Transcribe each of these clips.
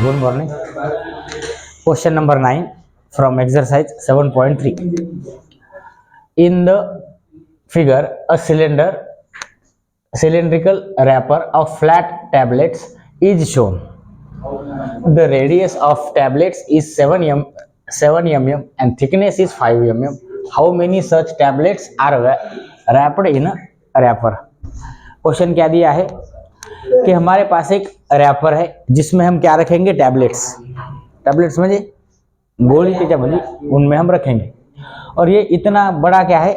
Good morning. Question number 9 from exercise 7.3. In the figure, a cylindrical wrapper of flat tablets is shown. The radius of tablets is 7 mm and thickness is 5 mm. How many such tablets are wrapped in a wrapper? Question क्या दिया है कि हमारे पास एक wrapper है जिसमें हम क्या रखेंगे, टैबलेट्स में गोली तेजाबंदी उनमें हम रखेंगे, और ये इतना बड़ा क्या है,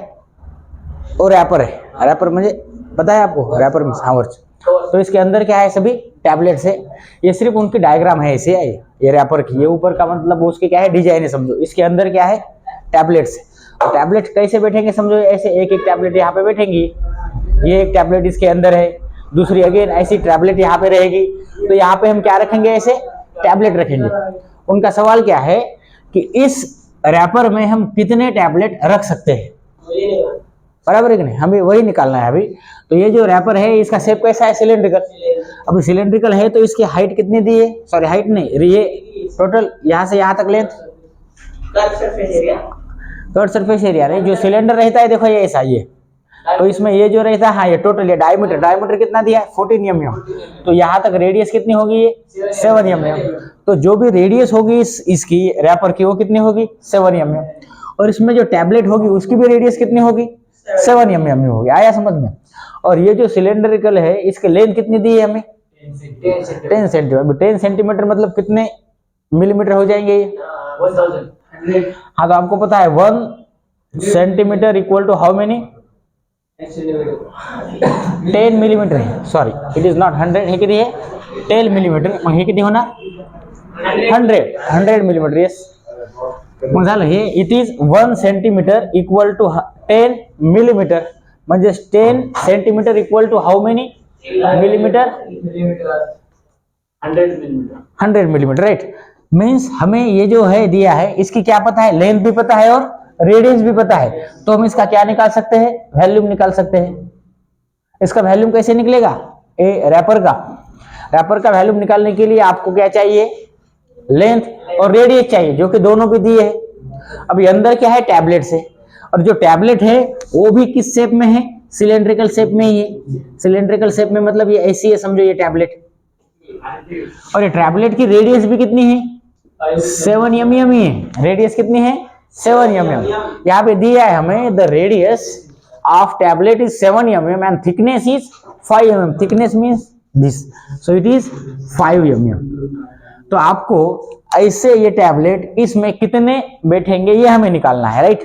वो रैपर है। रैपर मुझे पता है आपको, रैपर में सावर्च, तो इसके अंदर क्या है, सभी टैबलेट्स है। ये सिर्फ उनकी डायग्राम है, ऐसे है ये रैपर की, ये ऊपर का मतलब उसके क्या है, डिजाइन है समझो। इसके अंदर क्या है, टैबलेट्स है। और टैबलेट कैसे बैठेंगे समझो, ऐसे एक एक टैबलेट यहाँ पे बैठेंगी, ये एक टैबलेट इसके अंदर है, दूसरी अगेन ऐसी टैबलेट यहाँ पे रहेगी। तो यहाँ पे हम क्या रखेंगे, ऐसे टैबलेट रखेंगे। उनका सवाल क्या है कि इस रैपर में हम कितने टैबलेट रख सकते हैं, बराबर है कि नहीं, हमें वही निकालना है अभी। तो ये जो रैपर है इसका शेप कैसा है, सिलेंड्रिकल। अभी सिलेंड्रिकल है तो इसकी हाइट कितनी दी है, सॉरी हाइट नहीं, ये टोटल यहाँ से यहाँ तक लेंथ, कर्व सरफेस एरिया नहीं, जो सिलेंडर रहता है देखो ये ऐसा, ये तो इसमें ये जो रहता है, हाँ ये टोटल, ये डायमीटर कितना दिया है, 14 mm। तो यहाँ तक रेडियस कितनी होगी, ये 7 mm। तो जो भी रेडियस होगी इसकी रैपर की, वो कितनी होगी, 7 mm। और इसमें जो टैबलेट होगी उसकी भी रेडियस कितनी होगी, 7 mm होगी। आया समझ में। और ये जो सिलेंड्रिकल है इसके लेंथ कितनी दी है हमें, 10 सेंटीमीटर। 10 सेंटीमीटर मतलब कितने मिलीमीटर हो जाएंगे ये, 1000। हाँ तो आपको पता है 1 centimetre equal to how many, 10 millimetre है, सॉरी इट इज नॉट 100, हे किती है 10 मिलीमीटर, मग हे किती होणार 100 मिलीमीटर। यस, मग झालं हे, it is 1 centimetre equal to 10 millimetre, म्हणजे 10 centimetre equal to how many millimetre, 100 millimetre, right. Means हमें ये जो है दिया है इसकी क्या पता है, लेंथ भी पता है और रेडियस भी पता है। तो हम इसका क्या निकाल सकते हैं, वैल्यूम निकाल सकते हैं। इसका वैल्यूम कैसे निकलेगा, रैपर का वैल्यूम निकालने के लिए आपको क्या चाहिए, लेंथ और रेडियस चाहिए, जो कि दोनों भी दिए है। अभी अंदर क्या है, टैबलेट है, और जो टैबलेट है वो भी किस शेप में है, सिलेंड्रिकल शेप में ही है। सिलेंड्रिकल शेप में मतलब ये ऐसी है समझो, ये टैबलेट, और ये टैबलेट की रेडियस भी कितनी है, 7 mm ही है। रेडियस कितनी है, 7 mm। यहाँ पे दिया है हमें the radius of tablet is 7 mm and thickness is 5 mm। Thickness means this, so it is 5 mm। तो आपको ऐसे ये टैबलेट इसमें कितने बैठेंगे ये हमें निकालना है, राइट।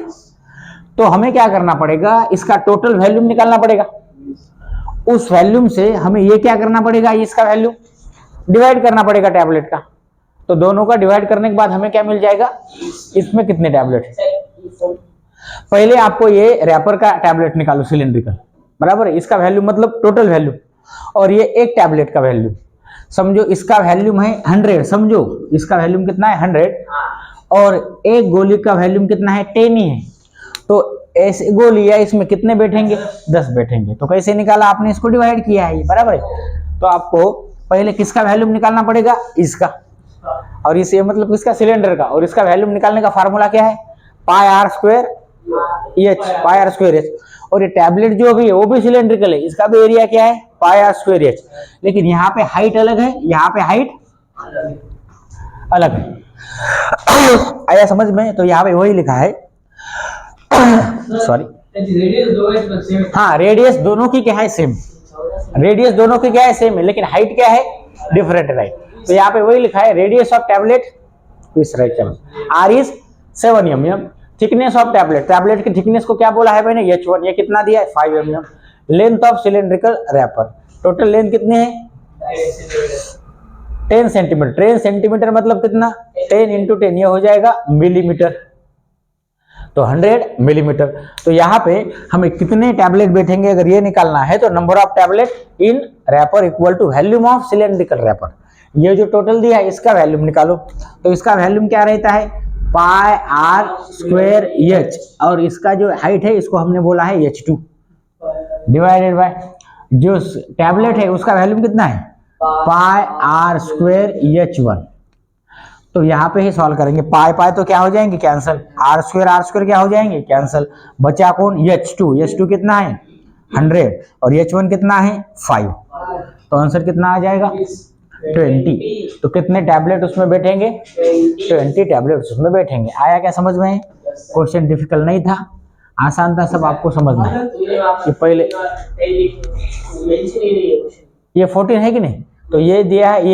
तो हमें क्या करना पड़ेगा, इसका टोटल वैल्यूम निकालना पड़ेगा। उस वैल्यूम से हमें ये क्या करना पड़ेगा, इसका वैल्यूम डिवाइड करना पड़ेगा टैबलेट का। तो दोनों का डिवाइड करने के बाद हमें क्या मिल जाएगा, इसमें कितने टैबलेट है। पहले आपको ये रैपर का टैबलेट निकालो, सिलेंड्रिकल, बराबर है, इसका वैल्यू मतलब टोटल वैल्यू, और ये एक टैबलेट का वैल्यू समझो, इसका वैल्यूम है 100, समझो इसका वैल्यूम कितना है 100, और एक गोली का वैल्यूम कितना है 10 ही है। तो ऐसे गोली है, इसमें कितने बैठेंगे, 10 बैठेंगे। तो कैसे निकाला आपने, इसको डिवाइड किया है, बराबर है। तो आपको पहले किसका वैल्यूम निकालना पड़ेगा, इसका, और इस ये मतलब किसका, सिलेंडर का। और इसका वैल्यूम निकालने का फार्मूला क्या है, पाई आर स्क्वायर एच। और ये टैबलेट जो भी है वो भी सिलेंड्रिकल है, इसका भी एरिया क्या है, पाई आर स्क्वायर एच। लेकिन यहाँ पे हाइट अलग है, यहाँ पे हाइट अलग है। आया समझ में। तो यहाँ पे वही लिखा है, सॉरी, हाँ रेडियस दोनों की क्या है, सेम, रेडियस दोनों की क्या है, सेम है, लेकिन हाइट क्या है, डिफरेंट है, राइट। तो यहाँ पे वही लिखा है, radius of tablet is right r is 7 mm, thickness of tablet की थिकनेस को क्या बोला है मैंने, H1। ये कितना दिया है, 5 mm। Length of cylindrical wrapper, total length कितनी है, 10 सेंटीमीटर। 10 सेंटीमीटर मतलब कितना, 10 × 10, ये हो जाएगा मिलीमीटर, तो 100 मिलीमीटर। तो यहाँ पे हमें कितने टैबलेट बैठेंगे अगर ये निकालना है, तो number of tablet in wrapper equal to volume of cylindrical wrapper. ये जो टोटल दिया है इसका वैल्यूम निकालो। तो इसका वैल्यूम क्या रहता है, पाई आर स्क्वायर एच, और इसका जो हाइट है इसको हमने बोला है H2 डिवाइडेड बाय जो टैबलेट है उसका वैल्यूम कितना है, पाई आर स्क्वायर H1। तो यहाँ पे ही सॉल्व करेंगे। पाई पाई तो क्या हो जाएंगे, कैंसल। आर स्क्वायर क्या हो जाएंगे, कैंसल। बचा कौन, H2 कितना है 100 और H1 कितना है 5। तो आंसर कितना आ जाएगा 20। तो कितने टैबलेट उसमें बैठेंगे, 20 टैबलेट उसमें बैठेंगे। आया क्या समझ में? क्वेश्चन डिफिकल्ट नहीं था, आसान था, सब आपको समझना है। ये पहले ये 14 है कि नहीं, तो ये दिया है,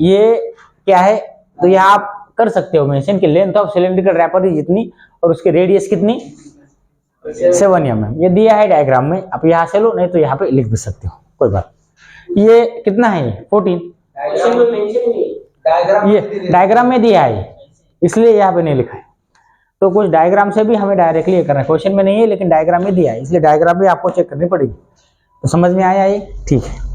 ये क्या है, तो ये आप कर सकते हो मेंशन की लेंथ ऑफ सिलिंड्रिकल रैपर जितनी और उसकी रेडियस कितनी 7 mm। ये दिया है डायग्राम में, आप यहाँ से लो, नहीं तो यहाँ पे लिख भी सकते हो, कोई बात। ये कितना है, 14। ये डायग्राम में दिया है इसलिए यहाँ पे नहीं लिखा है। तो कुछ डायग्राम से भी हमें डायरेक्टली करना है, क्वेश्चन में नहीं है लेकिन डायग्राम में दिया है, इसलिए डायग्राम भी आपको चेक करनी पड़ेगी। तो समझ में आया ये, ठीक है।